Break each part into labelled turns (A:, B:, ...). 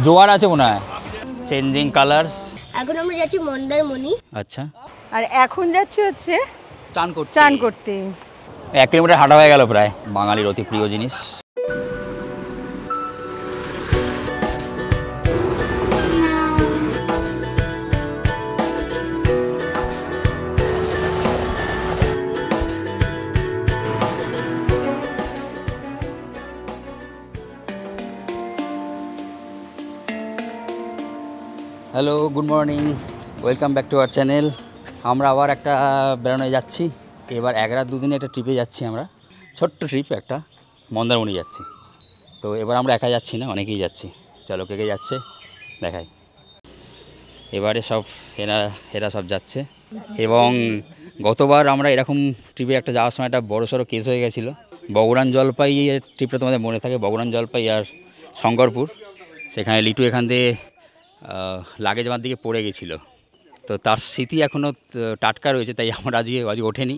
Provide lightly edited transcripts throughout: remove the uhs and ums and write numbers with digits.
A: জোয়ার আছে মনে হয়, চেঞ্জিং কালার্স।
B: এখন আমরা যাচ্ছি মন্দারমণি।
A: আচ্ছা,
C: আর এখন যাচ্ছি হচ্ছে
A: চান
C: করতে
A: 1 কিলোমিটার হাঁটা হয়ে গেল প্রায়। বাঙালির অতি প্রিয় জিনিস। Hello, good morning, welcome back to our channel. আমরা আবার একটা বেড়ানোয় যাচ্ছি। এবার 1 রাত 2 দিনে একটা ট্রিপে যাচ্ছি আমরা, ছোট্ট ট্রিপ একটা, মন্দারমণি যাচ্ছি। তো এবার আমরা একা যাচ্ছি না, অনেকেই যাচ্ছি। চলো কে কে যাচ্ছে দেখাই। এবারে সব এরা সব যাচ্ছে। এবং গতবার আমরা এরকম ট্রিপে একটা যাওয়ার সময় একটা বড়সড় কেস হয়ে গেছিলো। বগুড়ান জলপাইয়ের ট্রিপটা তোমাদের মনে থাকে, বগুড়ান জলপাই আর শঙ্করপুর। সেখানে লিটু এখান দিয়ে লাগেজ আমার দিকে পড়ে গেছিলো। তো তার স্মৃতি এখনও টাটকা রয়েছে, তাই আমরা আজকে ওঠেনি,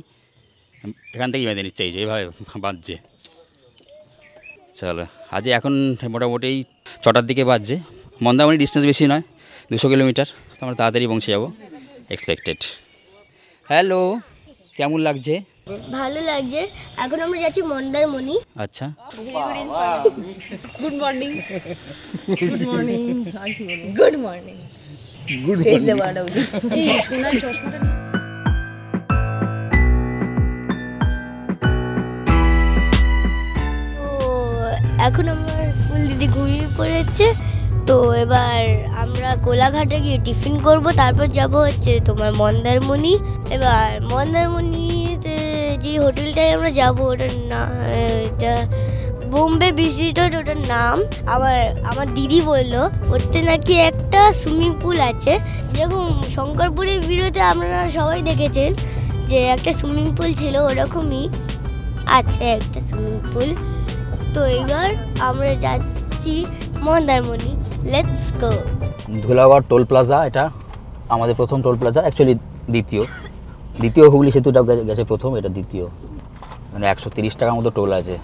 A: এখান থেকেই বেঁধে নিচ্ছে, এই যে এভাবে বাজছে। চলো আজ এখন মোটামুটি 6টার দিকে বাজছে। মন্দারমণি ডিস্টেন্স বেশি নয়, 200 কিলোমিটার। তো আমরা তাড়াতাড়ি পৌঁছে যাবো এক্সপেক্টেড। হ্যালো, কেমন লাগছে?
B: ভালো লাগছে। এখন আমরা যাচ্ছি মন্দারমণি।
A: আচ্ছা,
C: good morning good morning
B: good morning. শেষ দেওয়াটা উচিত।
C: এই সোনার চশমাটা
B: তো এখন আমার ফুল দিদি ঘুমিয়ে পড়েছে। তো এবার আমরা কোলাঘাটে গিয়ে টিফিন করব, তারপর যাব হচ্ছে তোমার মন্দারমণি। এবার মন্দারমণিতে যে হোটেলটায় আমরা যাব ওটার না, এটা বোম্বে ভিজিটর, ওটার নাম। আমার দিদি বললো ওতে নাকি একটা সুইমিং পুল আছে, যেরকম শঙ্করপুরের ভিডিওতে আপনারা সবাই দেখেছেন যে একটা সুইমিং পুল ছিল, ওরকমই আছে একটা সুইমিং পুল। তো এবার আমরা যাচ্ছি Mandarmani, let's go.
A: Dhulagarh toll plaza, এটা আমাদের প্রথম টোল প্লাজা, অ্যাকচুয়ালি দ্বিতীয় হুগলি সেতুটা গেছে প্রথম, এটা দ্বিতীয়। মানে 130 টাকার মতো টোল আছে।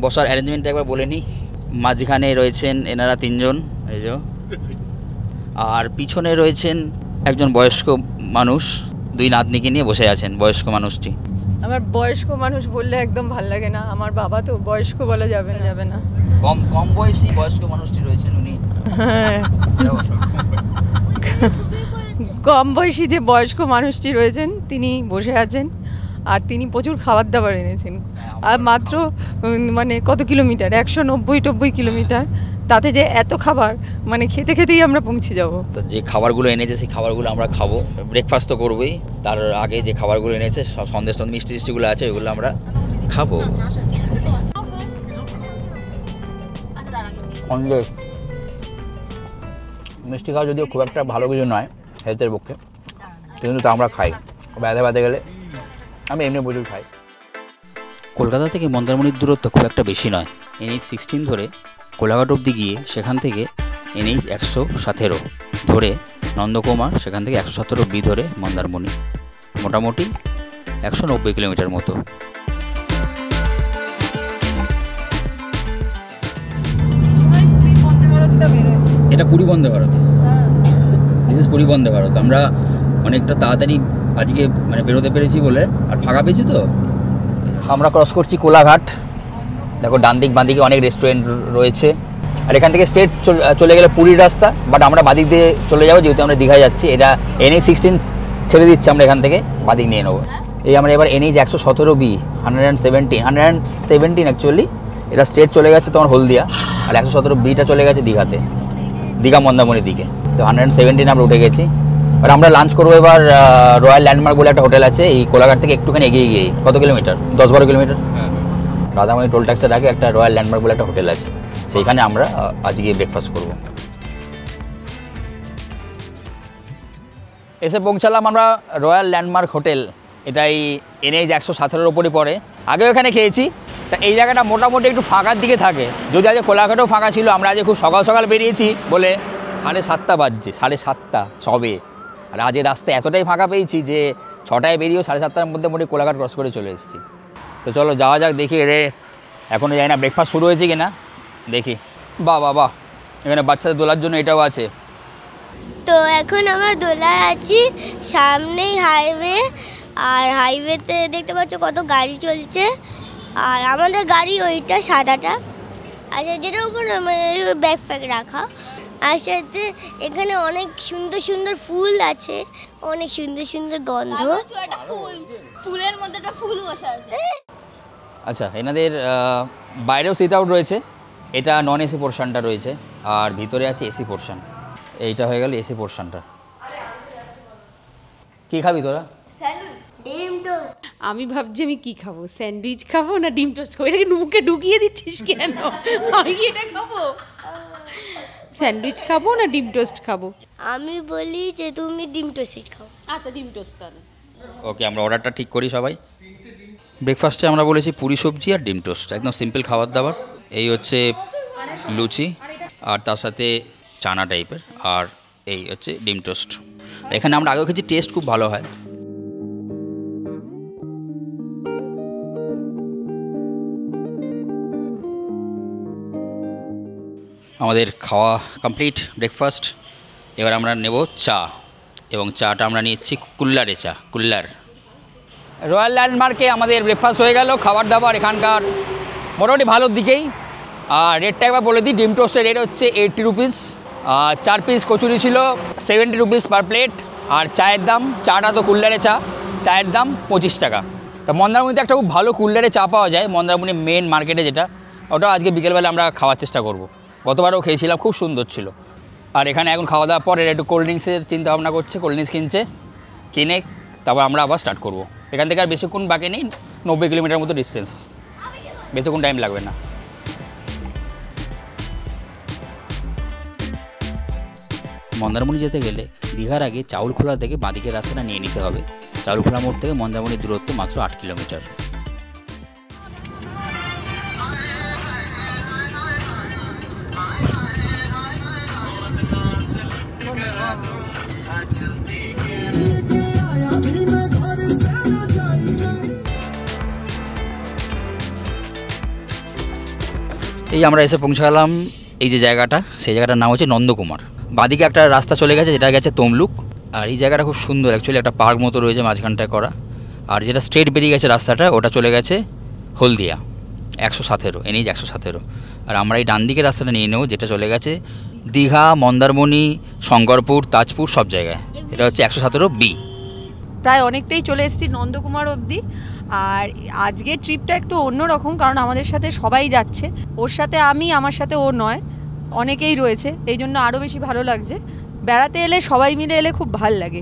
A: বসার অ্যারেঞ্জমেন্টটা একবার বলে নিই। মাঝখানে রয়েছেন এনারা 3 জন, এই যে, আর পিছনে রয়েছেন একজন বয়স্ক মানুষ, 2 নাতনিকে নিয়ে বসে আছেন। বয়স্ক মানুষটি,
C: আমার বয়স্ক মানুষ বললে একদম ভাল লাগে না, আমার বাবা তো বয়স্ক বলা যাবে না।
A: কম বয়সী বয়স্ক মানুষটি রয়েছেন উনি।
C: কম বয়সী যে বয়স্ক মানুষটি রয়েছেন তিনি বসে আছেন, আর তিনি প্রচুর খাবার দাবার এনেছেন। আর মাত্র মানে কত কিলোমিটার, 190 কিলোমিটার, তাতে যে এত খাবার, মানে খেতে খেতেই আমরা পৌঁছে যাব।
A: তো যে খাবারগুলো এনেছে সেই খাবারগুলো আমরা খাবো। ব্রেকফাস্ট তো করবোই, তার আগে যে খাবারগুলো এনেছে সব সন্দেশ মিষ্টিগুলো আছে ওইগুলো আমরা খাবো। সন্দেশ মিষ্টি খাওয়া যদিও খুব একটা ভালো কিছু নয় হেলথের পক্ষে, কিন্তু তা আমরা খাই। ব্যথা গেলে আমি এমনি প্রচুর খাই। কলকাতা থেকে মন্দারমণির দূরত্ব খুব একটা বেশি নয়। NH 16 ধরে কোলাঘাট অবধি গিয়ে সেখান থেকে NH 117 ধরে নন্দকুমার, সেখান থেকে 117B ধরে মন্দারমণি, মোটামুটি 190 কিলোমিটার মতো। এটা পুরী বন্দে ভারতে, দিস পুরী বন্দে ভারত। আমরা অনেকটা তাড়াতাড়ি আজকে মানে বেরোতে পেরেছি বলে, আর ফাঁকা পেয়েছি তো। আমরা ক্রস করছি কোলাঘাট। দেখো ডান দিক বাঁ দিকে অনেক রেস্টুরেন্ট রয়েছে, আর এখান থেকে স্ট্রেট চলে গেলে পুরীর রাস্তা, বাট আমরা বাদিক দিয়ে চলে যাবো যেহেতু আমরা দীঘায় যাচ্ছি। এটা NH 16 ছেড়ে দিচ্ছে, আমরা এখান থেকে বাদিক নিয়ে নেবো। এই আমরা এবার NH 117B 117 অ্যাকচুয়ালি, এটা স্ট্রেট চলে গেছে তোমার হলদিয়া, আর 117Bটা চলে গেছে দীঘাতে, দীঘা মন্দারমণির দিকে। তো 117 আমরা উঠে গেছি। আর আমরা লাঞ্চ করবো এবার রয়্যাল ল্যান্ডমার্ক বলে একটা হোটেল আছে, এই কোলাঘাট থেকে একটুখানি এগিয়ে গিয়ে। কত কিলোমিটার? 10-12 কিলোমিটার। রাধামণি টোল ট্যাক্সের আগে একটা রয়্যাল ল্যান্ডমার্ক বলে একটা হোটেল আছে, সেইখানে আমরা আজকে ব্রেকফাস্ট করব। এসে পৌঁছালাম আমরা রয়্যাল ল্যান্ডমার্ক হোটেল। এটাই NH 117-এর ওপরই পড়ে। আগেও এখানে খেয়েছি। তা এই জায়গাটা মোটামুটি একটু ফাঁকার দিকে থাকে, যদি আজকে কোলাঘাটেও ফাঁকা ছিল। আমরা আজকে খুব সকাল সকাল বেরিয়েছি বলে 7:30 বাজছে, 7:30 সবে। আর আজকে রাস্তায় এতটাই ফাঁকা পেয়েছি যে 6টায় বেরিয়েও 7:30-র মধ্যে মোটামুটি কোলাঘাট ক্রস করে চলে এসেছি। তো চলো যাওয়া যাক, দেখি এদের এখনও জানি না ব্রেকফাস্ট শুরু হয়েছে কি না। দেখি। বাহ বাহ বাহ, এখানে বাচ্চাদের দোলার জন্য এটাও আছে।
B: তো এখন আমরা দোলায় আছি, সামনেই হাইওয়ে, আর হাইওয়েতে দেখতে পাচ্ছ কত গাড়ি চলছে। আর আমাদের গাড়ি ওইটা সাদাটা, আচ্ছা যেটার উপর ব্যাগ ফ্যাগ রাখা। আর সাথে এখানে অনেক সুন্দর সুন্দর ফুল আছে, অনেক সুন্দর সুন্দর গন্ধ।
D: ফুলের মধ্যে একটা ফুল বসে আছে।
A: আচ্ছা, এনাদের বাইরেও সিট আউট রয়েছে, এটা নন এসি পোর্শনটা রয়েছে, আর ভিতরে আছে এসি পোর্শন। এইটা হয়ে গেল এসি পোর্শনটা। কী খাবি তোরা?
B: ডিম টোস্ট।
D: আমি ভাবছি আমি কি খাবো, স্যান্ডউইচ খাবো না ডিম টোস্ট খাবো? এটাকে মুখে ঢুকিয়ে দিচ্ছিস কেন? আমি কি এটা খাবো? স্যান্ডউইচ খাবো না ডিম টোস্ট খাবো?
B: আমি বলি যে তুমি ডিম টোস্ট খাও।
D: আচ্ছা ডিম টোস্ট তাহলে।
A: ওকে, আমরা অর্ডারটা ঠিক করি সবাই। ব্রেকফাস্টে আমরা বলেছি পুরি সবজি আর ডিম টোস্ট, একদম সিম্পল খাবার দাবার। এই হচ্ছে লুচি, আর তার সাথে চানা টাইপের, আর এই হচ্ছে ডিম টোস্ট। এখানে আমরা আগেও খেয়েছি, টেস্ট খুব ভালো হয়। আমাদের খাওয়া কমপ্লিট, ব্রেকফাস্ট। এবার আমরা নেব চা, এবং চাটা আমরা নিচ্ছি কুল্লারে চা, কুল্লার। রয়্যাল ল্যান্ডমার্কে আমাদের ব্রেকফাস্ট হয়ে গেল। খাবার দাবার এখানকার মোটামুটি ভালোর দিকেই। আর রেটটা একবার বলে দিই, ডিম টোস্টের রেট হচ্ছে 80 রুপিস, 4 পিস কচুরি ছিল 70 রুপিস পার প্লেট। আর চায়ের দাম, চাটা তো কুল্লারে চা, চায়ের দাম 25 টাকা। তা মন্দারমণিতে একটা খুব ভালো কুল্লারে চা পাওয়া যায়, মন্দারমণি মেন মার্কেটে যেটা, ওটা আজকে বিকেলবেলা আমরা খাওয়ার চেষ্টা করব। গতবারও খেয়েছিলাম, খুব সুন্দর ছিল। আর এখানে এখন খাওয়া দাওয়ার পরে একটু কোল্ড ড্রিঙ্কসের চিন্তা ভাবনা করছে, কোল্ড ড্রিঙ্কস কিনে তারপর আমরা আবার স্টার্ট করব। এখান থেকে আর বেশিক্ষণ বাকি নেই, 90 কিলোমিটার মতো ডিস্টেন্স, বেশিক্ষণ টাইম লাগবে না। মন্দারমণি যেতে গেলে দীঘার আগে চাউলখোলা থেকে বাঁদিকের রাস্তাটা নিয়ে নিতে হবে। চাউলখোলা মোড় থেকে মন্দারমণির দূরত্ব মাত্র 8 কিলোমিটার। এই আমরা এসে পৌঁছালাম এই যে জায়গাটা, সেই জায়গাটার নাম হচ্ছে নন্দকুমার। বাঁদিকে একটা রাস্তা চলে গেছে, যেটা গেছে তমলুক। আর এই জায়গাটা খুব সুন্দর, অ্যাকচুয়ালি একটা পার্ক মতো রয়েছে মাঝখানটায় করা। আর যেটা স্ট্রেট বেরিয়ে গেছে রাস্তাটা, ওটা চলে গেছে হলদিয়া 117, NH 117। আর আমরা এই ডান দিকের রাস্তাটা নিয়ে নেব, যেটা চলে গেছে দীঘা, মন্দারমণি, শঙ্করপুর, তাজপুর, সব জায়গায়। এটা হচ্ছে 117B।
C: প্রায় অনেকটাই চলে এসেছি নন্দকুমার অবধি। আর আজকের ট্রিপটা একটু অন্যরকম, কারণ আমাদের সাথে সবাই যাচ্ছে। ওর সাথে আমি, আমার সাথে ও নয়, অনেকেই রয়েছে, এই জন্য আরও বেশি ভালো লাগছে। বেড়াতে এলে সবাই মিলে এলে খুব ভাল লাগে।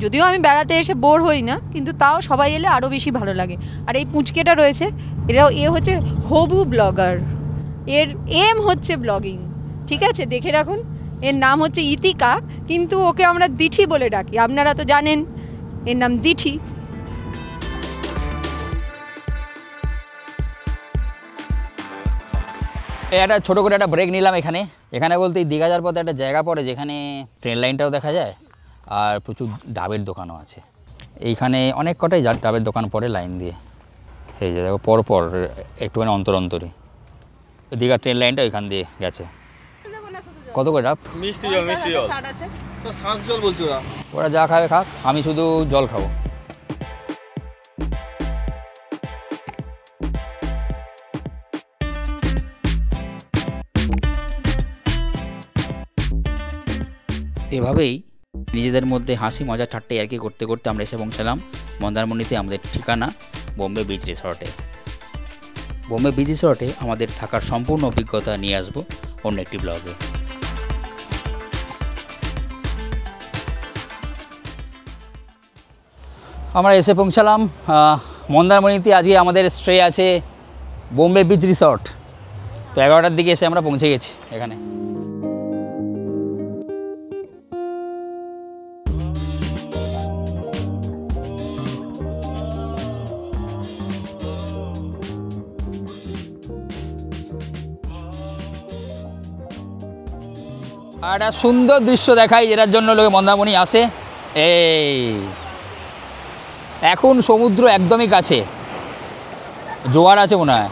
C: যদিও আমি বেড়াতে এসে বোর হই না, কিন্তু তাও সবাই এলে আরও বেশি ভালো লাগে। আর এই পুঁচকেটা রয়েছে, এ হচ্ছে হবু ব্লগার, এর এম হচ্ছে ব্লগিং, ঠিক আছে, দেখে রাখুন। এর নাম হচ্ছে ইতিকা, কিন্তু ওকে আমরা দিঠি বলে ডাকি, আপনারা তো জানেন এর নাম দিঠি।
A: একটা ছোটো করে একটা ব্রেক নিলাম এখানে। এখানে বলতে এই দীঘা যাওয়ার পথে একটা জায়গা পড়ে, যেখানে ট্রেন লাইনটাও দেখা যায়, আর প্রচুর ডাবের দোকানও আছে। এইখানে অনেক কটাই ডাবের দোকান পড়ে লাইন দিয়ে, এই যে দেখো পরপর একটুখানি অন্তরে। দীঘার ট্রেন লাইনটা ওইখান দিয়ে গেছে। কত করে ডাব?
E: মিষ্টি জল, মিষ্টি জল। তো শ্বাস জল বলছো ওরা?
A: ওরা যা খাবে খাক, আমি শুধু জল খাবো। এভাবেই নিজেদের মধ্যে হাসি মজা ঠাট্টা ইয়ার্কি করতে করতে আমরা এসে পৌঁছালাম মন্দারমণিতে। আমাদের ঠিকানা বোম্বে বিচ রিসর্টে। বোম্বে বিচ রিসর্টে আমাদের থাকার সম্পূর্ণ অভিজ্ঞতা নিয়ে আসবো অন্য একটি ব্লগে। আমরা এসে পৌঁছালাম মন্দারমণিতে। আজকে আমাদের স্টে আছে বোম্বে বিচ রিসর্ট। তো 11টার দিকে এসে আমরা পৌঁছে গেছি এখানে। আর একটা সুন্দর দৃশ্য দেখাই, যেটার জন্য লোকে মন্দারমণি আসে। এই এখন সমুদ্র একদমই কাছে, জোয়ার আছে মনে হয়।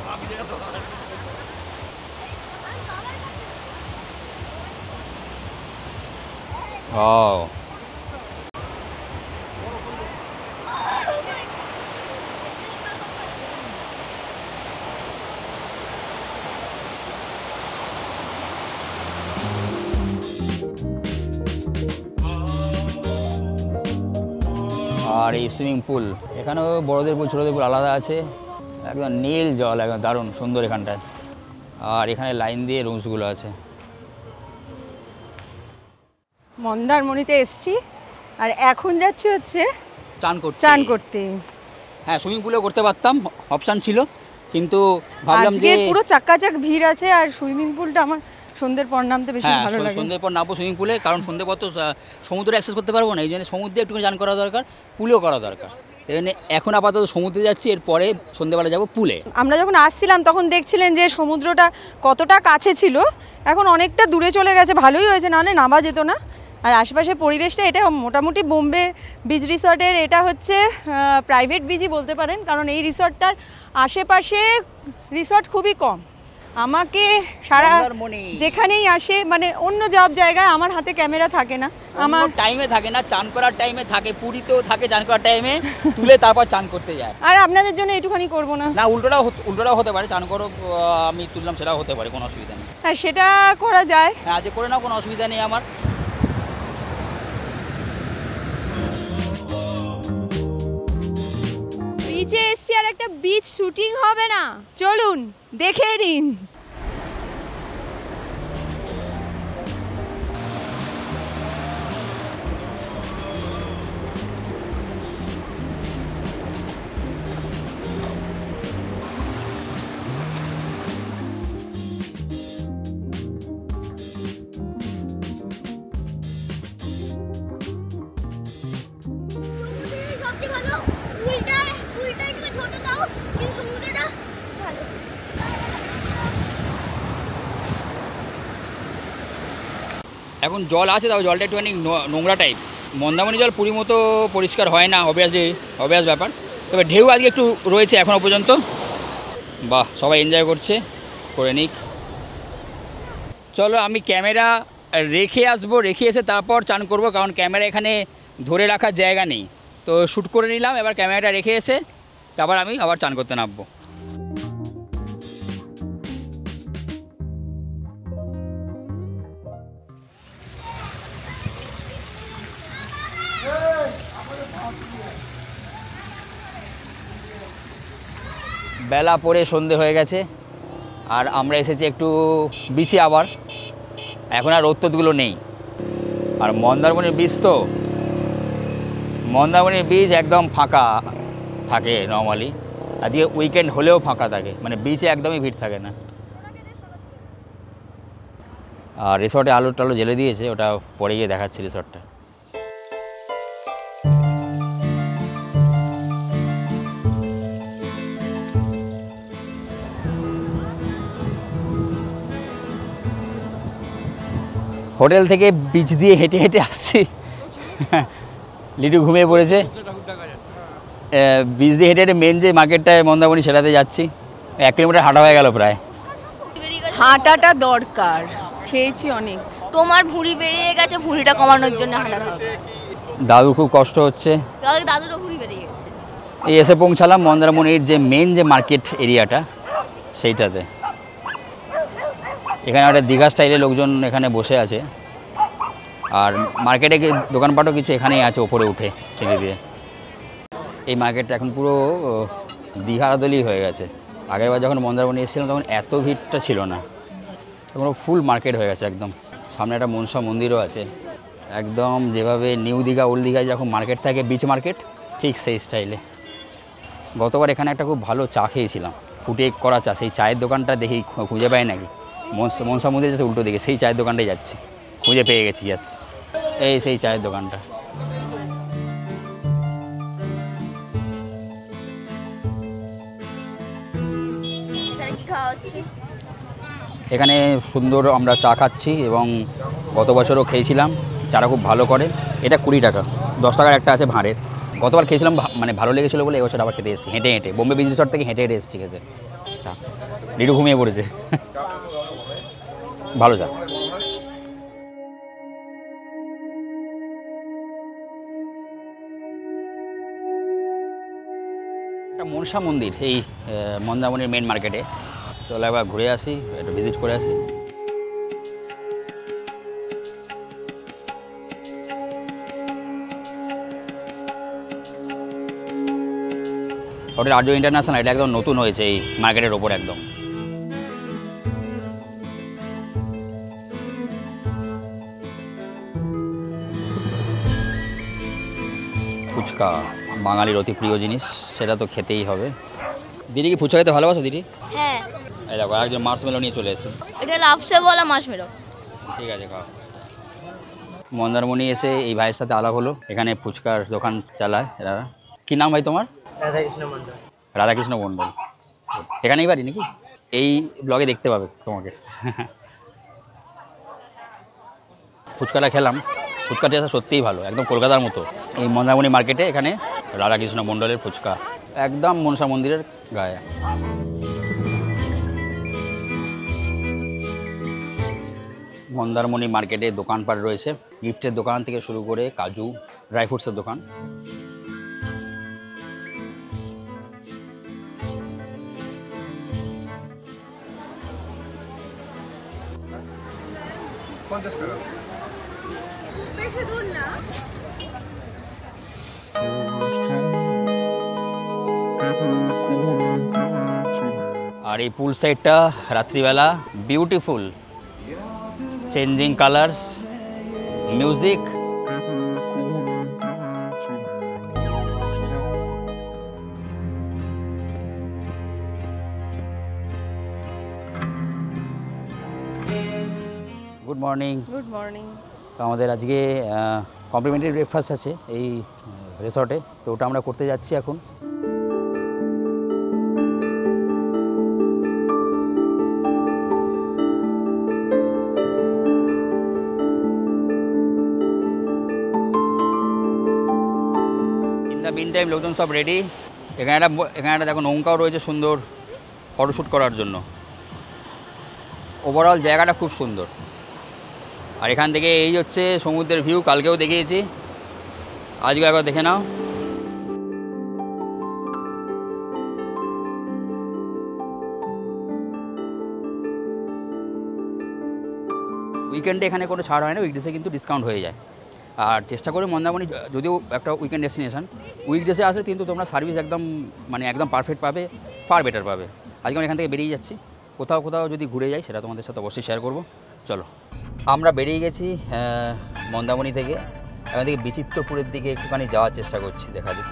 A: ও আর এই সুইমিং পুল, এখানেও বড়দের পুল ছোটদের পুল আলাদা আছে, একদম নীল জল, একদম দারুণ সুন্দর এখানটায়। আর এখানে লাইন দিয়ে রুমসগুলো আছে।
C: মন্দারমণিতে এসছি আর এখন যাচ্ছি হচ্ছে
A: চান
C: করতে।
A: হ্যাঁ, সুইমিং পুলেও করতে পারতাম, অপশান ছিল, কিন্তু ভাবলাম
C: আজকে
A: যে
C: পুরো চাক্কাচাক ভিড় আছে আর সুইমিং পুলটা আমার সন্ধ্যের পর নামতে বেশি
A: হ্যাঁ
C: ভালো লাগে।
A: সন্ধ্যের পর নামবো সুইমিং পুলে, কারণ সন্ধ্যের পর তো সমুদ্রে অ্যাক্সেস করতে পারবো না, এই জন্য সমুদ্রে একটু চান করা দরকার, পুলেও করা দরকার। এই জন্য এখন আপাতত সমুদ্রে যাচ্ছি, এরপরে সন্ধ্যেবেলা যাবো পুলে।
C: আমরা যখন আসছিলাম তখন দেখছিলেন যে সমুদ্রটা কতটা কাছে ছিল, এখন অনেকটা দূরে চলে গেছে। ভালোই হয়েছে, না নামা যেত না। আর আশেপাশের পরিবেশটা, এটা মোটামুটি বোম্বে বিচ রিসর্টের, এটা হচ্ছে প্রাইভেট বিচই বলতে পারেন, কারণ এই রিসর্টটার আশেপাশে রিসর্ট খুবই কম। আমাকে সারা যেখানেই আসে, মানে অন্য সব জায়গায় আমার হাতে ক্যামেরা থাকে না, আমার
A: টাইমে থাকে না, চান করার টাইমে থাকে, পুরীতেও থাকে চান করার টাইমে, তুলে তারপর চান করতে যায়।
C: আর আপনাদের জন্য একটুখানি করবো না,
A: না উল্টোটাও হতে পারে, চান করো আমি তুললাম সেটাও হতে পারে, কোনো অসুবিধা নেই।
C: হ্যাঁ সেটা করা যায়।
A: হ্যাঁ আজ করে নাও, কোনো অসুবিধা নেই আমার।
C: বিচে এসছি আর একটা বিচ শুটিং হবে না? চলুন দেখে নিন।
B: সবচেয়ে ভালো পুলটা একটু ছোট দাও, কিন্তু সমুদ্রটা ভালো।
A: এখন জল আছে, তবে জলটা একটুখানি নোংরা টাইপ। মন্দারমণি জল পুরীর মতো পরিষ্কার হয় না, অবভিয়াস ব্যাপার, তবে ঢেউ আজকে একটু রয়েছে এখনও পর্যন্ত। বাহ, সবাই এনজয় করছে, করে নিক। চলো আমি ক্যামেরা রেখে এসে তারপর চান করব, কারণ ক্যামেরা এখানে ধরে রাখার জায়গা নেই, তো শ্যুট করে নিলাম। এবার ক্যামেরাটা রেখে এসে তারপর আমি আবার চান করতে নামবো। বেলা পড়ে সন্ধে হয়ে গেছে, আর আমরা এসেছি একটু বিচে আবার। এখন আর রোদগুলো নেই। আর মন্দারমণির বীচ একদম ফাঁকা থাকে নর্মালি, আজকে উইকেন্ড হলেও ফাঁকা থাকে, মানে বিচে একদমই ভিড় থাকে না। আর রিসর্টে আলো টালো জ্বেলে দিয়েছে, ওটা পরে গিয়ে দেখাচ্ছি রিসর্টটা। হোটেল থেকে বিচ দিয়ে হেঁটে হেঁটে আসছি, লিটু ঘুমিয়ে পড়েছে। বিচ দিয়ে হেঁটে হেঁটে মেন যে মার্কেটটায় মন্দারমণি, সেটাতে যাচ্ছি। 1 কিলোমিটার হাঁটা হয়ে গেল প্রায়।
C: হাঁটাটা দরকার, খেয়েছি অনেক।
B: তোমার ভুঁড়ি বেরিয়ে গেছে, ভুঁড়িটা কমানোর জন্য হাঁটাতে হবে।
A: দাদুর খুব কষ্ট হচ্ছে,
B: দাদুরও ভুঁড়ি বেরিয়ে গেছে।
A: এই এসে পৌঁছালাম মন্দারমণির যে মেন যে মার্কেট এরিয়াটা, সেইটাতে। এখানে একটা দীঘা স্টাইলে লোকজন এখানে বসে আছে, আর মার্কেটে দোকানপাটও কিছু এখানেই আছে, ওপরে উঠে সিঁড়ি দিয়ে। এই মার্কেটটা এখন পুরো দীঘার দলই হয়ে গেছে। আগেরবার যখন মন্দারমণি এসেছিলাম তখন এত ভিড়টা ছিল না, এখন ফুল মার্কেট হয়ে গেছে একদম। সামনে একটা মনসা মন্দিরও আছে, একদম যেভাবে নিউ দীঘা ওল্ড দীঘায় যখন মার্কেট থাকে, বিচ মার্কেট, ঠিক সেই স্টাইলে। গতবার এখানে একটা খুব ভালো চা খেয়েছিলাম, ফুটে করা চা। সেই চায়ের দোকানটা দেখি খুঁজে পাই নাকি, মনসা মন্দির যাচ্ছে উল্টো দিকে, সেই চায়ের দোকানটাই যাচ্ছি, খুঁজে পেয়ে গেছি। ইয়াস, এই সেই চায়ের দোকানটা। এখানে সুন্দর আমরা চা খাচ্ছি, এবং গত বছরও খেয়েছিলাম। চাটা খুব ভালো করে। এটা 20 টাকা, 10 টাকার একটা আছে ভাঁড়ের। গতবার খেয়েছিলাম, মানে ভালো লেগেছিলো বলে এবছর আবার খেতে এসেছি হেঁটে হেঁটে। বোম্বে বিচ রিসর্ট থেকে হেঁটে হেঁটে এসেছি খেতে চা। লিটু ঘুমিয়ে পড়েছে, ভালো চা। একটা মনসা মন্দির এই মন্দারমণির মেন মার্কেটে। চলো একবার ঘুরে আসি, একটু ভিজিট করে আসি। হোটেল আর্য ইন্টারন্যাশনাল, এটা একদম নতুন হয়েছে এই মার্কেটের ওপর একদম। ফুচকা বাঙালির অতি প্রিয় জিনিস, সেটা তো খেতেই হবে। দিদি কি ফুচকা খেতে ভালোবাসো দিদি?
B: হ্যাঁ,
A: এই দেখো একজন মার্শমেলো নিয়ে চলে এসেছে।
B: এটা লাফসে বলা মার্শমেলো।
A: ঠিক আছে, খাও। মন্দারমণি এসে এই ভাইয়ের সাথে আলাপ হলো, এখানে ফুচকার দোকান চালায় এরা। কী নাম ভাই তোমার?
F: রাধাকৃষ্ণ মন্ডল।
A: রাধাকৃষ্ণ মণ্ডল। এখানেই বাড়ি নাকি? এই ব্লগে দেখতে পাবে তোমাকে। ফুচকাটা খেলাম, ফুচকা টেস্ট সত্যিই ভালো, একদম কলকাতার মতো। এই মন্দারমণি মার্কেটে এখানে রাধাকৃষ্ণ মণ্ডলের ফুচকা, একদম মনসা মন্দিরের গায়ে। মন্দারমণি মার্কেটে দোকানপাট রয়েছে, গিফটের দোকান থেকে শুরু করে কাজু, ড্রাই ফ্রুটসের দোকান। আর এই পুল সাইডটা রাত্রিবেলা beautiful, changing colours, music. Good morning.
C: Good morning.
A: তো আমাদের আজকে কমপ্লিমেন্টারি ব্রেকফাস্ট আছে এই রিসর্টে, তো ওটা আমরা করতে যাচ্ছি এখন। ইন দ্য মিন টাইম লোকজন সব রেডি। এখানে একটা দেখো নৌকাও রয়েছে সুন্দর ফটোশ্যুট করার জন্য। ওভারঅল জায়গাটা খুব সুন্দর। আর এখান থেকে এই হচ্ছে সমুদ্রের ভিউ, কালকেও দেখিয়েছি, আজকে একবার দেখে নাও। উইকেন্ডে এখানে কোনো ছাড় হয় না, উইকডেসে কিন্তু ডিসকাউন্ট হয়ে যায়। আর চেষ্টা করে মন্দারমণি যদিও একটা উইকেন্ড ডেস্টিনেশন, উইকডেসে আসলে কিন্তু তোমরা সার্ভিস একদম একদম পারফেক্ট পাবে, ফার বেটার পাবে। আজকে আমরা এখান থেকে বেরিয়ে যাচ্ছি, কোথাও যদি ঘুরে যাই সেটা তোমাদের সাথে অবশ্যই শেয়ার করব। চলো, আমরা বেরিয়ে গেছি মন্দারমণি থেকে। এখান থেকে বিচিত্রপুরের দিকে একটুখানি যাওয়ার চেষ্টা করছি, দেখা যাক।